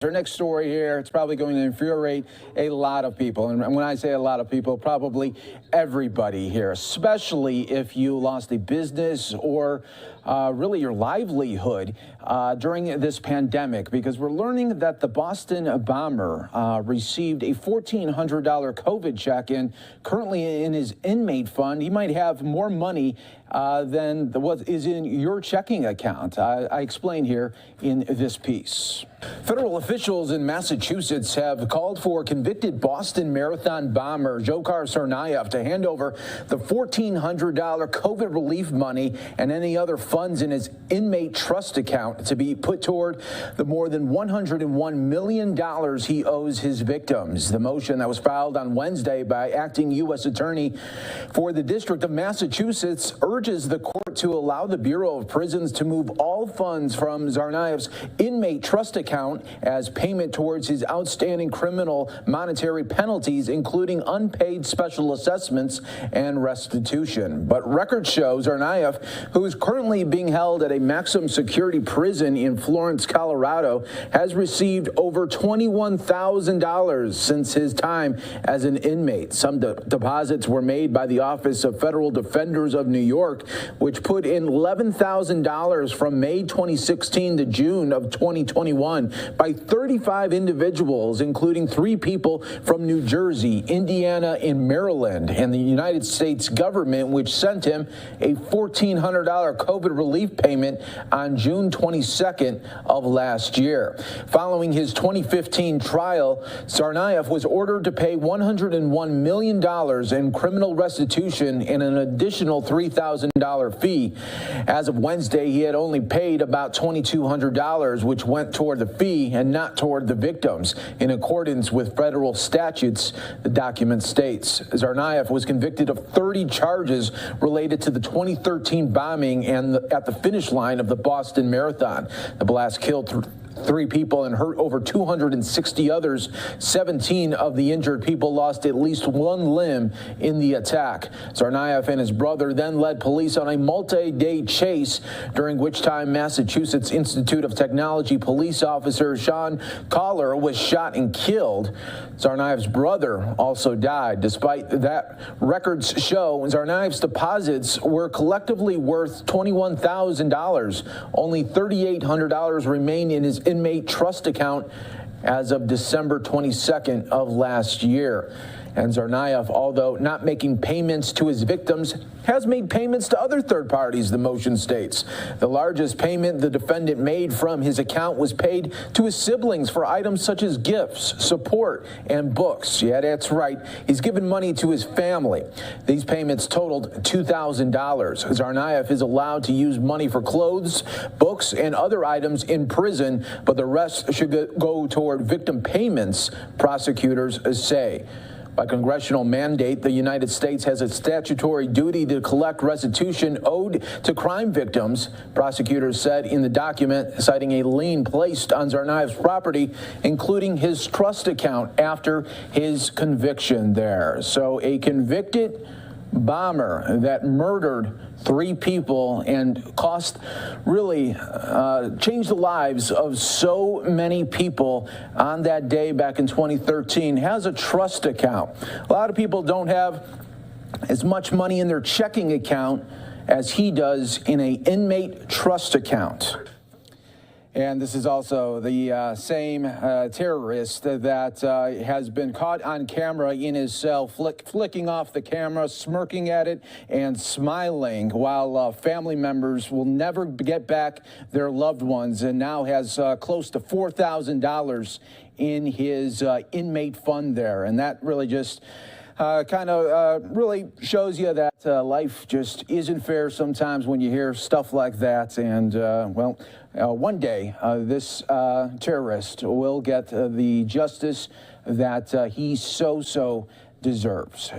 Our next story here, it's probably going to infuriate a lot of people. And when I say a lot of people, probably everybody here, especially if you lost a business or really your livelihood during this pandemic, because we're learning that the Boston bomber received a $1,400 COVID check, and currently in his inmate fund, he might have more money than what is in your checking account. I explain here in this piece. Federal officials in Massachusetts have called for convicted Boston Marathon bomber Dzhokhar Tsarnaev to hand over the $1,400 COVID relief money and any other funds in his inmate trust account to be put toward the more than $101 million he owes his victims. The motion that was filed on Wednesday by acting U.S. Attorney for the District of Massachusetts urges the court to allow the Bureau of Prisons to move all funds from Tsarnaev's inmate trust account as payment towards his outstanding criminal monetary penalties, including unpaid special assessments and restitution. But records show Tsarnaev, who is currently being held at a maximum security prison in Florence, Colorado, has received over $21,000 since his time as an inmate. Some deposits were made by the Office of Federal Defenders of New York, which put in $11,000 from May 2016 to June of 2021 by 35 individuals, including 3 people from New Jersey, Indiana, and Maryland, and the United States government, which sent him a $1,400 COVID relief payment on June 22nd of last year. Following his 2015 trial, Tsarnaev was ordered to pay $101 million in criminal restitution and an additional $3,000 fee. As of Wednesday, he had only paid about $2,200, which went toward the fee and not toward the victims, in accordance with federal statutes, the document states. Tsarnaev was convicted of 30 charges related to the 2013 bombing and at the finish line of the Boston Marathon. The blast killed 3 people and hurt over 260 others. 17 of the injured people lost at least 1 limb in the attack. Tsarnaev and his brother then led police on a multi-day chase, during which time Massachusetts Institute of Technology police officer Sean Collar was shot and killed. Tsarnaev's brother also died. Despite that, records show Tsarnaev's deposits were collectively worth $21,000. Only $3,800 remained in his inmate trust account as of December 22nd of last year. And Tsarnaev, although not making payments to his victims, has made payments to other third parties, the motion states. The largest payment the defendant made from his account was paid to his siblings for items such as gifts, support, and books. Yeah, that's right. He's given money to his family. These payments totaled $2,000. Tsarnaev is allowed to use money for clothes, books, and other items in prison, but the rest should go toward victim payments, prosecutors say. By congressional mandate, the United States has a statutory duty to collect restitution owed to crime victims, prosecutors said in the document, citing a lien placed on Tsarnaev's property, including his trust account after his conviction there. So a convicted bomber that murdered 3 people and changed the lives of so many people on that day back in 2013 has a trust account. A lot of people don't have as much money in their checking account as he does in an inmate trust account. And this is also the same terrorist that has been caught on camera in his cell, flicking off the camera, smirking at it, and smiling, while family members will never get back their loved ones, and now has close to $4,000 in his inmate fund there. And that really just really shows you that life just isn't fair sometimes when you hear stuff like that. And, one day this terrorist will get the justice that he so deserves.